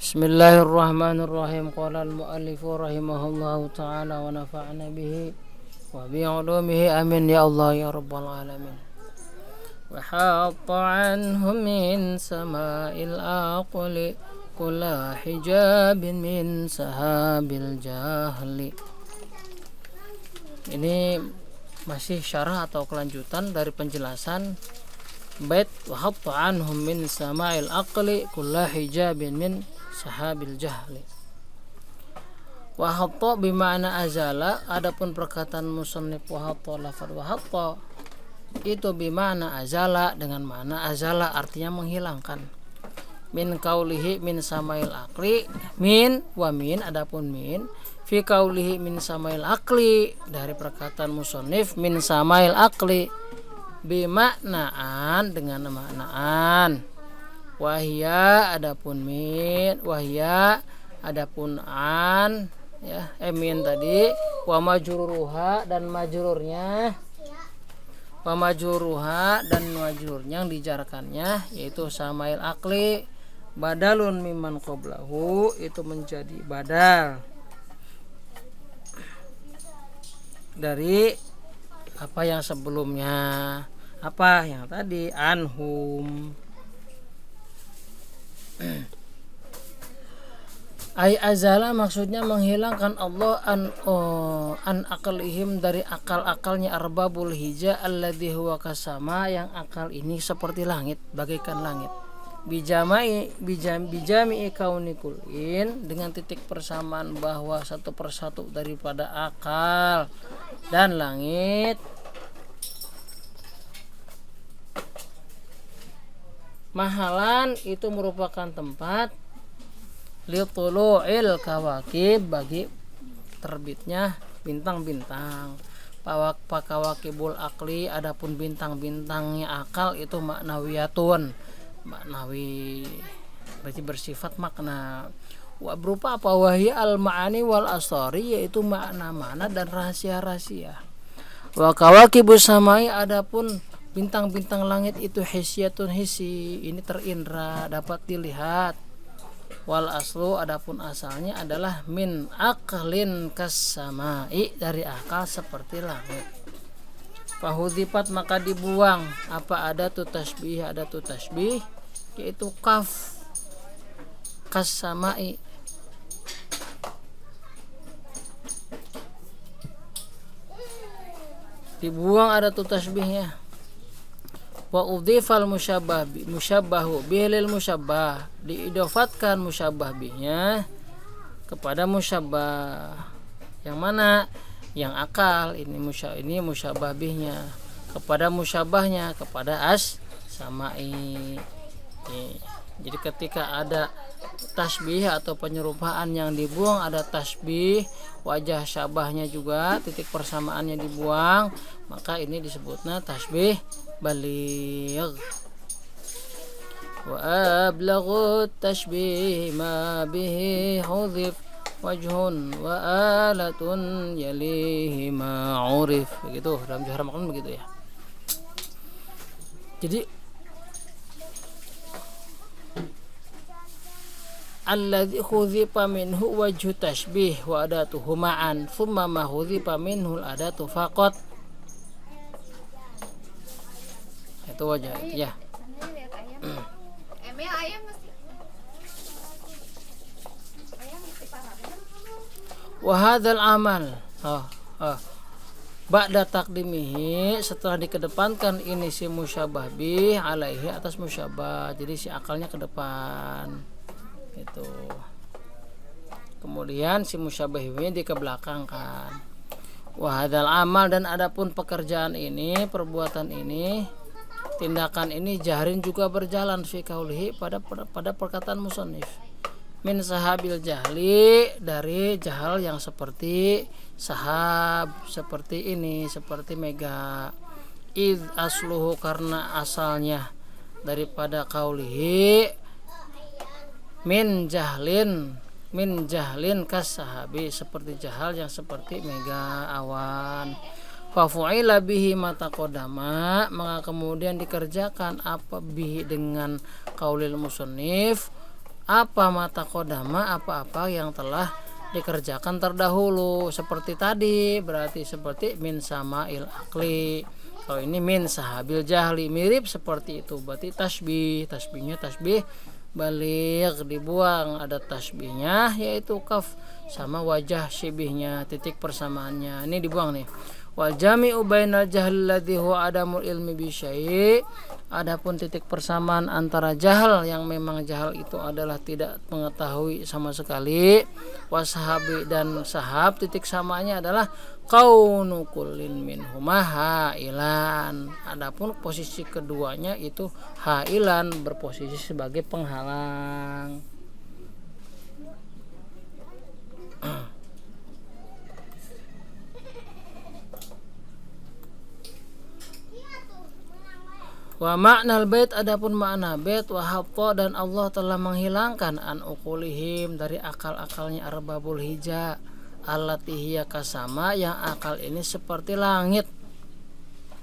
Bismillahirrahmanirrahim. Qala al-muallif rahimahullahu ta'ala wa nafa'ana bihi wa bi 'ulumihi amin ya Allah ya rabbal alamin. Wa hatta anhum min sama'il aqli kulla hijabin min sahabil jahli. Ini masih syarah atau kelanjutan dari penjelasan bait wa hatta anhum min sama'il aqli kulla hijabin min sahabil jahli. Wa hatta bima'na azala, adapun perkataan musannif wa hatta, lafaz wa hatta itu bima'na azala, dengan makna azala artinya menghilangkan. Min kaulihi min samail aqli, min wa min, adapun min fi kaulihi min samail aqli, dari perkataan musannif min samail aqli bimaknaan, dengan maknaan. Wahya adapun min, wahya adapun an, ya, min tadi, wa majruruha dan majrurnya, wa majruruha dan majrurnya yang dijarkannya yaitu samail akli badalun mimman qablahu, itu menjadi badal dari apa yang sebelumnya, apa yang tadi anhum. Ay azala maksudnya menghilangkan Allah an aqlihim, dari akal-akalnya arbabul hija alladhi huwa kasama, yang akal ini seperti langit, bagaikan langit. Bijami'i kaunikulin, dengan titik persamaan bahwa satu persatu daripada akal dan langit mahalan itu merupakan tempat litulu'il kawakib, bagi terbitnya bintang-bintang. Pakawakibul akli, adapun bintang-bintangnya akal itu maknawiyatun, maknawi berarti bersifat makna. Wa berupa apa? Wahya al-ma'ani wal asari, yaitu makna-makna dan rahasia-rahasia. Wa kawakibus samai, adapun bintang-bintang langit itu hisyatun hisi, ini terindra, dapat dilihat. Wal aslu, adapun asalnya adalah min aqlin kassamai, dari akal seperti langit. Fahudifat, maka dibuang apa ada tu tasbih, ada tu tasbih yaitu kaf kassamai, dibuang ada tu tasbihnya. Wa udhifal musyabbahu bihil musyabbah, diidofatkan musyabbah bihnya kepada musyabbah yang mana, yang akal, ini musyabbah bihnya kepada musyabbahnya, kepada as-samai. Jadi ketika ada tasbih atau penyerupaan yang dibuang, ada tasbih, wajah syabahnya juga, titik persamaannya dibuang, maka ini disebutnya tasbih baligh. Wa ablaghu tashbih ma bihi hudhif wajhun wa alatun yalihi ma urif, begitu dalam Jawahir Ma'ani begitu ya. Jadi alladzi khudhifa minhu wajhu tashbih wa adatuhu ma'an thumma ma khudhifa minhu al-adatu faqat, itu wajah itu ya. Wa hadzal amal ba'da taqdimihi, setelah dikedepankan ini si musyabbah bih alaihi, atas musyabbah, jadi si akalnya ke depan itu, kemudian si musyabbah ini dikebelakangkan. Wa hadzal amal, dan adapun pekerjaan ini, perbuatan ini, tindakan ini jahrin juga berjalan fi kaulihi, pada perkataan musannif min sahabil jahli, dari jahal yang seperti sahab, seperti ini, seperti mega. Id asluhu, karena asalnya daripada kaulihi min jahlin kas sahabi, seperti jahal yang seperti mega awan. Fafu'ila bihi mata kodama, maka kemudian dikerjakan apa bihi dengan kaulil musannif apa mata kodama, apa-apa yang telah dikerjakan terdahulu. Seperti tadi berarti seperti min sama'il akli. Kalau ini min sahabil jahli, mirip seperti itu. Berarti tasbihnya tasbih balik, dibuang, ada tasbihnya yaitu kaf, sama wajah syibihnya, titik persamaannya ini dibuang nih. Wal jami'u bainal jahli alladhi huwa adamul ilmi bi syai'. Adapun titik persamaan antara jahal yang memang jahal itu adalah tidak mengetahui sama sekali, wasahabi dan sahab, titik samanya adalah kaunu kullin minhuma hailan. Adapun posisi keduanya itu hailan, berposisi sebagai penghalang. Wa ma'nal bait, adapun makna bait, wa hatta, dan Allah telah menghilangkan an uqulihim, dari akal-akalnya arbabul hija, allati hiya kasama, yang akal ini seperti langit.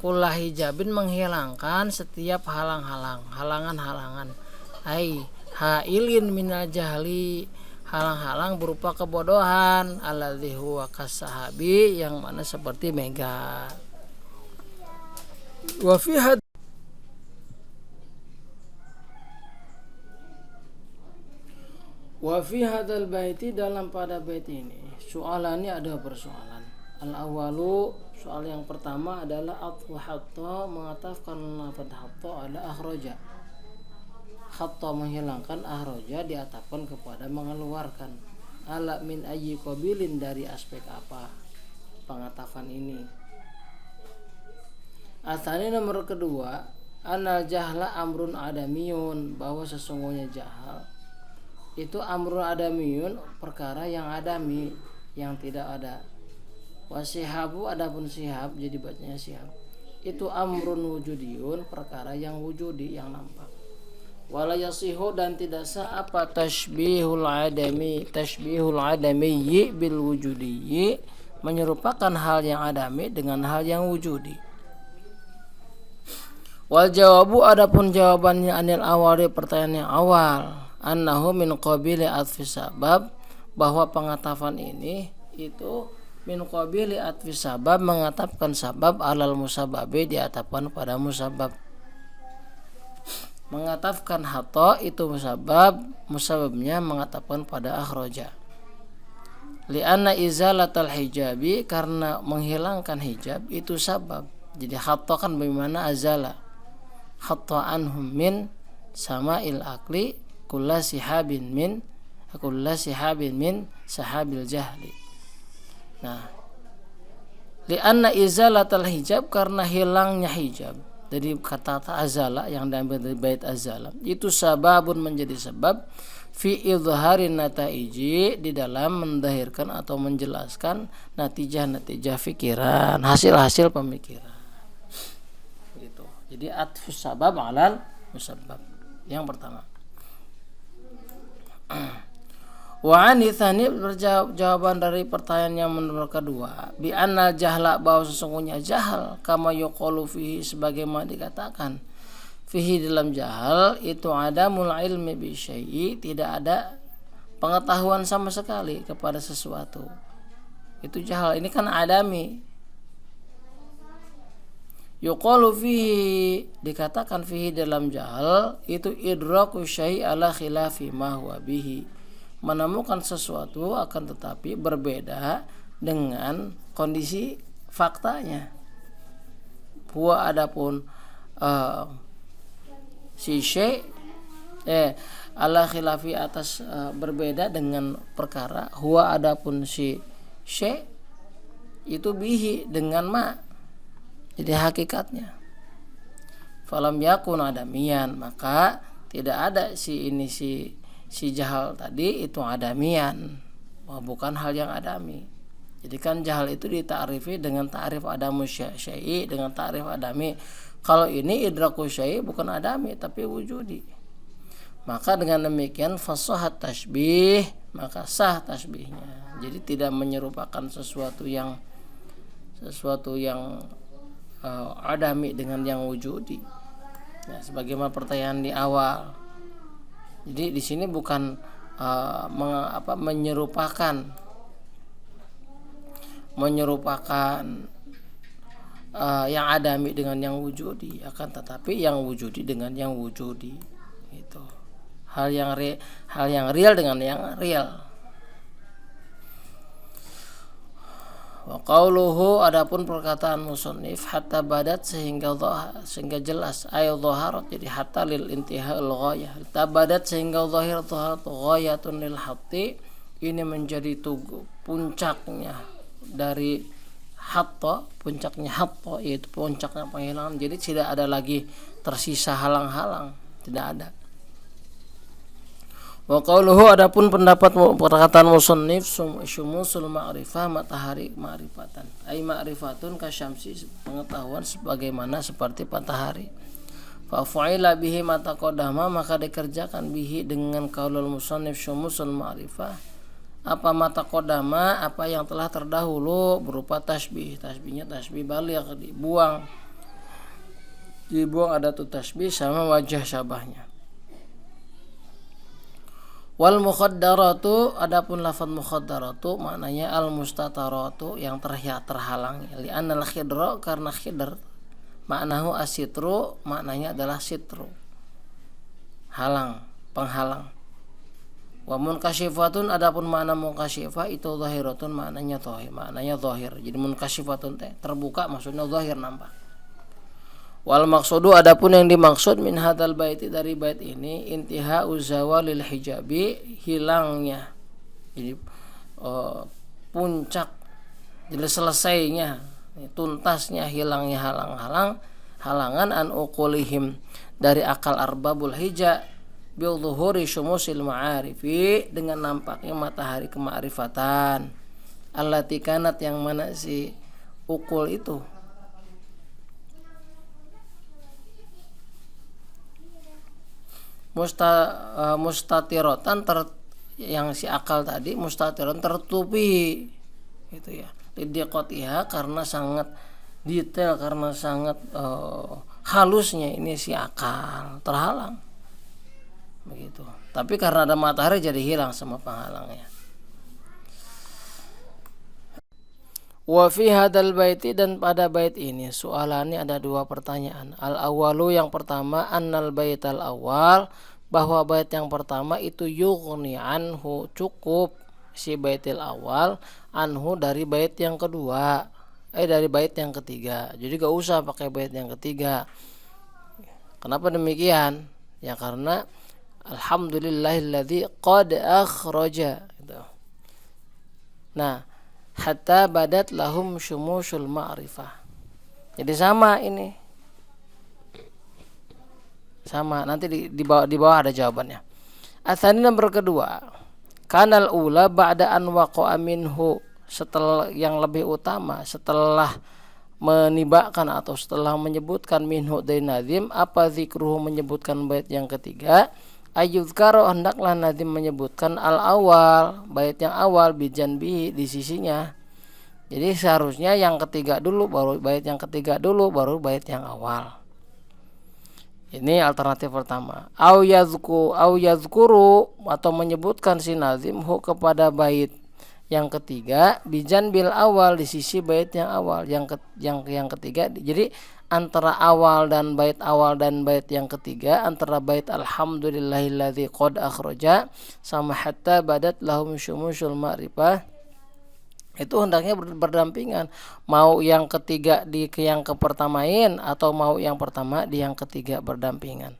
Kullah hijabin, menghilangkan setiap halangan-halangan. Ai hailin minal jahli, halang-halang berupa kebodohan, alladzi huwa kasahabi, yang mana seperti mega. Wa fi Wa fi hadzal baiti, dalam pada bait ini soalannya ada persoalan. Al awalu, soal yang pertama adalah atfu hatta, mengatafkan lafaz hatta ada akhraja. Hatta menghilangkan, akhraja diatafkan kepada mengeluarkan. Ala min ayyi qabilin, dari aspek apa pengatafan ini. Asani nomor kedua, anal jahla amrun adamiyun, bahwa sesungguhnya jahal itu amrun adamiyun, perkara yang adami, yang tidak ada. Wasihabu, adapun sihab, jadi bacanya sihab, itu amrun wujudiyun, perkara yang wujudi, yang nampak. Wala yasihu, dan tidak sah apa tasbihul adamiyyi bil wujudiyyi, menyerupakan hal yang adami dengan hal yang wujudi. Wal jawabu, adapun jawabannya anil awali, pertanyaan yang awal, annahu min qabili atfi sabab, bahwa pengatafan ini itu min qabili atfi sabab, mengatafkan sabab alal musababi, diatafkan pada musabab. Mengatafkan hatta itu musabab, musababnya mengatafkan pada akhraja. Lianna izalatal hijabi, karena menghilangkan hijab itu sabab. Jadi hatta kan bagaimana azala, hatta anhum min sama'il akli kulla sihabin min sahabil jahli. Nah, lianna izalatal hijab, karena hilangnya hijab, dari kata azala yang diambil dari bait azala, itu sababun, menjadi sebab fi idharin nataiji, di dalam mendahirkan atau menjelaskan natijah pikiran, hasil pemikiran. Gitu. Jadi atfus sabab alal musabbab yang pertama. Wa anitsani, jawaban dari pertanyaan yang menurut kedua, bi anna jahla, bahwa sesungguhnya jahal, kama yuqalu fihi, sebagaimana dikatakan fihi, dalam jahal itu adamul ilmi bi syai'i, tidak ada pengetahuan sama sekali kepada sesuatu. Itu jahal, ini kan adami. Yuqalu fihi, dikatakan fihi dalam jahal itu idraku syai' ala khilafi ma huwa bihi, menemukan sesuatu akan tetapi berbeda dengan kondisi faktanya. Huwa, adapun si syai' ala khilafi, atas berbeda dengan perkara. Huwa, adapun si syai' itu bihi, dengan ma, jadi hakikatnya. Falam yakun adamian, maka tidak ada si jahal tadi itu adamian, bukan hal yang adami. Jadi kan jahal itu dita'rifi dengan ta'rif adamu syai'i, dengan ta'rif adami. Kalau ini idraku syai'i bukan adami tapi wujudi. Maka dengan demikian fasahat tasbih, maka sah tasbihnya. Jadi tidak menyerupakan sesuatu yang adami dengan yang wujudi. Ya, sebagaimana pertanyaan di awal. Jadi di sini bukan menyerupakan yang adami dengan yang wujudi, akan tetapi yang wujudi dengan yang wujudi. Itu hal yang real dengan yang real. Wa qauluhu, adapun perkataan musannif, hatta badat sehingga jelas, ay dhaharat, jadi hatta lil intihal ghayah, hatta badat sehingga zahir ghayatun lil hatti, ini menjadi puncaknya dari hatta, yaitu puncaknya penghilangan. Jadi tidak ada lagi tersisa halang-halang, tidak ada. Wa qauluhu, adapun pendapat perkataan musannif, syumusul ma'rifah, matahari ma'rifatan, ay ma'rifatun kasyamsi, pengetahuan sebagaimana seperti matahari. Fa fu'ila bihi mata qadama, maka dikerjakan bihi dengan qaulul musannif syumusul ma'rifah, apa mata qadama, apa yang telah terdahulu, berupa tasbih. Tasbihnya tasbih baligh, dibuang ada tuh tasbih sama wajah syabahnya. Wal mukhaddaratu, adapun lafaz mukhaddaratu maknanya al mustataratu, yang terhalang. Li'annal khidra, karena khidr maknahu asitru, maknanya adalah sitru, halang, penghalang. Wa munkasyifatun, adapun makna munkasyifa itu zahiratun, maknanya zahir. Jadi munkasyifatun terbuka, maksudnya zahir, nampak. Wal maksudu, adapun yang dimaksud min hadzal baiti, dari bait ini, intihau zawalil hijabi, hilangnya, jadi puncak, jadi selesainya, tuntasnya, hilangnya halangan an uqulihim, dari akal arbabul hija, bil zuhuri syumusil ma'arifi, dengan nampaknya matahari kema'rifatan, allati kanat, yang mana si ukul itu mustatirotan, yang si akal tadi mustatiron, tertutupi, gitu ya, lidiqotiha, karena sangat detail, karena sangat halusnya ini si akal, terhalang begitu. Tapi karena ada matahari jadi hilang semua penghalangnya. Wa fi hadzal baiti, dan pada bait ini, soalannya ada dua pertanyaan. Al awalu, yang pertama, annal baital awal, bahwa bait yang pertama itu yughni anhu, cukup si baitil awal, anhu, dari bait yang kedua, dari bait yang ketiga. Jadi gak usah pakai bait yang ketiga. Kenapa demikian? Ya karena alhamdulillahilladzi qad akhraja, gitu. Nah, hatta badat lahum syumusul ma'rifah. Jadi sama ini. Sama, nanti di bawah ada jawabannya. Atsani, nomor kedua, kanal ula ba'da an waqa'a minhu, setelah, yang lebih utama setelah menibakan atau setelah menyebutkan minhu dari nazim, apa zikruhu, menyebutkan bait yang ketiga, ayyuzkaro, hendaklah nazim menyebutkan al awal, bait yang awal, bijanbi, di sisinya. Jadi seharusnya yang ketiga dulu, baru bait yang ketiga dulu, baru bait yang awal. Ini alternatif pertama. Au yazkuru, atau menyebutkan si nazim hu, kepada bait yang ketiga, bijanbil awal, di sisi bait yang awal, yang ketiga. Jadi antara awal dan bait yang ketiga, antara bait alhamdulillahilladzi qad akhraja sama hatta badat lahum syumusul ma'rifah, itu hendaknya berdampingan. Mau yang ketiga di yang kepertamain, atau mau yang pertama di yang ketiga, berdampingan.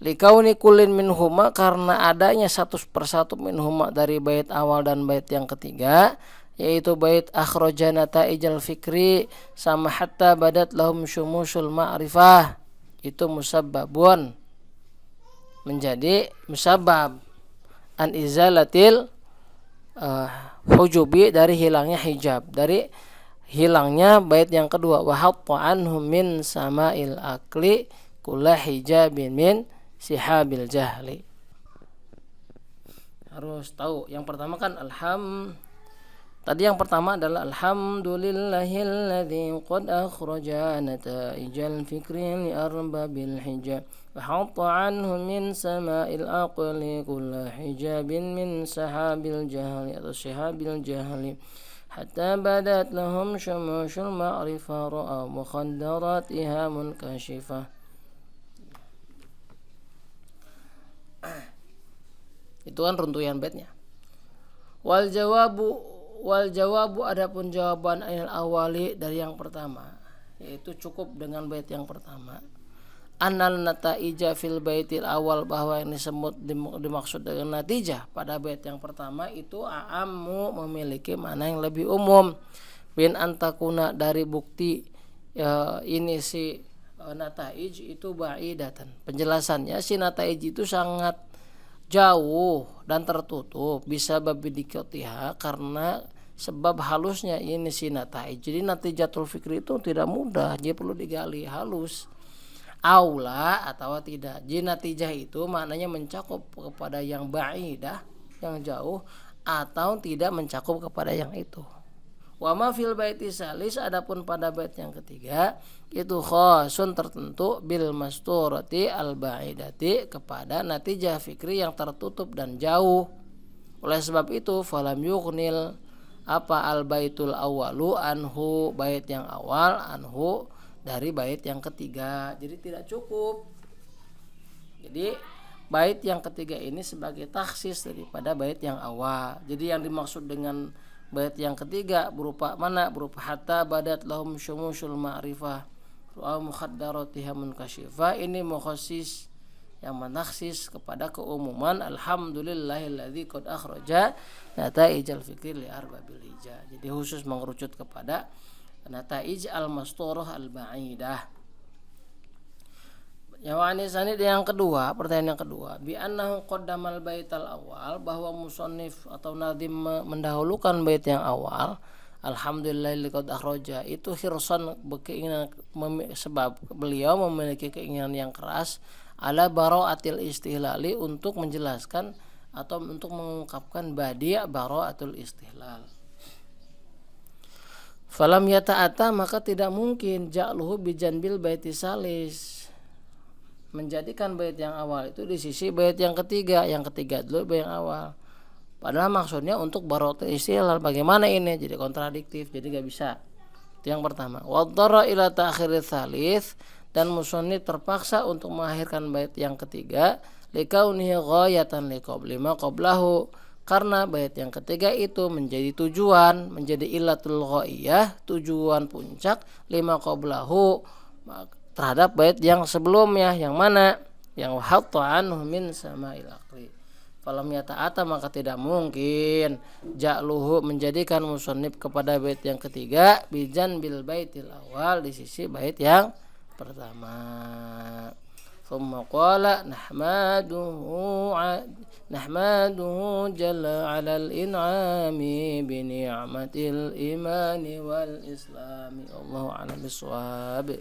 Likauni kullin minhuma, karena adanya satu persatu minhuma, dari bait awal dan bait yang ketiga, yaitu bait akhraja nata'ijal fikri sama hatta badat lahum syumusul ma'rifah, itu musabbabun, menjadi musabbab an izalatil hujubi, dari hilangnya hijab, dari hilangnya bait yang kedua, wa hatta anhum min sama'il akli kulla hijabin min sihabil jahli. Harus tahu yang pertama kan Tadi yang pertama adalah alhamdulillahilladzi qad akhraja nataijal fikri li arbabil hijab wa hatta anhu min sama'il aqli kulla hijabin min sahabil jahli atau syahabil jahli hatta badat lahum syumushul ma'rifah ra'a mukhaddaratiha munkashifah. Itu kan runtuyan baitnya. Wal jawabu adapun jawaban ainal awali dari yang pertama, yaitu cukup dengan bait yang pertama. Annal nataija fil baitil awal, bahwa yang disebut dimaksud dengan natijah pada bait yang pertama itu a'ammu, memiliki makna yang lebih umum. Bin antakuna, dari bukti ini si nataij itu ba'idatan. Penjelasannya si nataij itu sangat jauh dan tertutup, bisa babidikotiha, karena sebab halusnya ini si nataij. Jadi natijatul fikri itu tidak mudah, dia perlu digali halus. Aula atau tidak. Jadi natijah itu maknanya mencakup kepada yang ba'idah, yang jauh, atau tidak mencakup kepada yang itu. Wa ma fil baiti salis, adapun pada bait yang ketiga itu khasun, tertentu bil masturati al ba'idati, kepada natijah fikri yang tertutup dan jauh. Oleh sebab itu falam yughnil al baitul awalu anhu, bait yang awal anhu, dari bait yang ketiga. Jadi tidak cukup. Jadi bait yang ketiga ini sebagai taksis daripada bait yang awal. Jadi yang dimaksud dengan bait yang ketiga berupa mana? Berupa hatta badat lahum syumushul ma'rifah wa mukhaddaratiha munkashifah. Ini mukhasis, yang menaksis kepada keumuman alhamdulillahilladzi qad akhraja nataijal fikri li arbabil hijab. Jadi khusus mengerucut kepada nataij al-masturah al-ba'idah. Yawanisani yang kedua, pertanyaan yang kedua, bi annahu qaddamal baital awal, bahwa musannif atau nadhim mendahulukan bait yang awal alhamdulillah qad akhraja, itu hirsan, berkeinginan, sebab beliau memiliki keinginan yang keras ala bara'atil istihlali, untuk menjelaskan atau untuk mengungkapkan badi' bara'atul istihlal. Falam yata'ata, maka tidak mungkin ja'luhu bijanbil baiti salis, menjadikan bait yang awal itu di sisi bait yang ketiga. Yang ketiga dulu bait yang awal, padahal maksudnya untuk bara'atul istihlal. Bagaimana ini? Jadi kontradiktif, jadi gak bisa. Itu yang pertama. Wadhara ila ta'khirits salis, dan musannif terpaksa untuk mengakhirkan bait yang ketiga likaunihi ghayatan liqabli ma qablahu, karena bait yang ketiga itu menjadi tujuan, menjadi ilatul ghaiyah, tujuan puncak, lima qablahu, terhadap bait yang sebelumnya. Yang mana? Yang hatta anhu min sama'il aqli. Falam yata'ata, maka tidak mungkin ja'luhu, menjadikan musannif kepada bait yang ketiga bijan bil baitil awal, di sisi bait yang pertama. Thumma qala nahmaduhu jalla 'alal in'ami bi ni'matil imani wal islami. Allahu a'lam bissawab.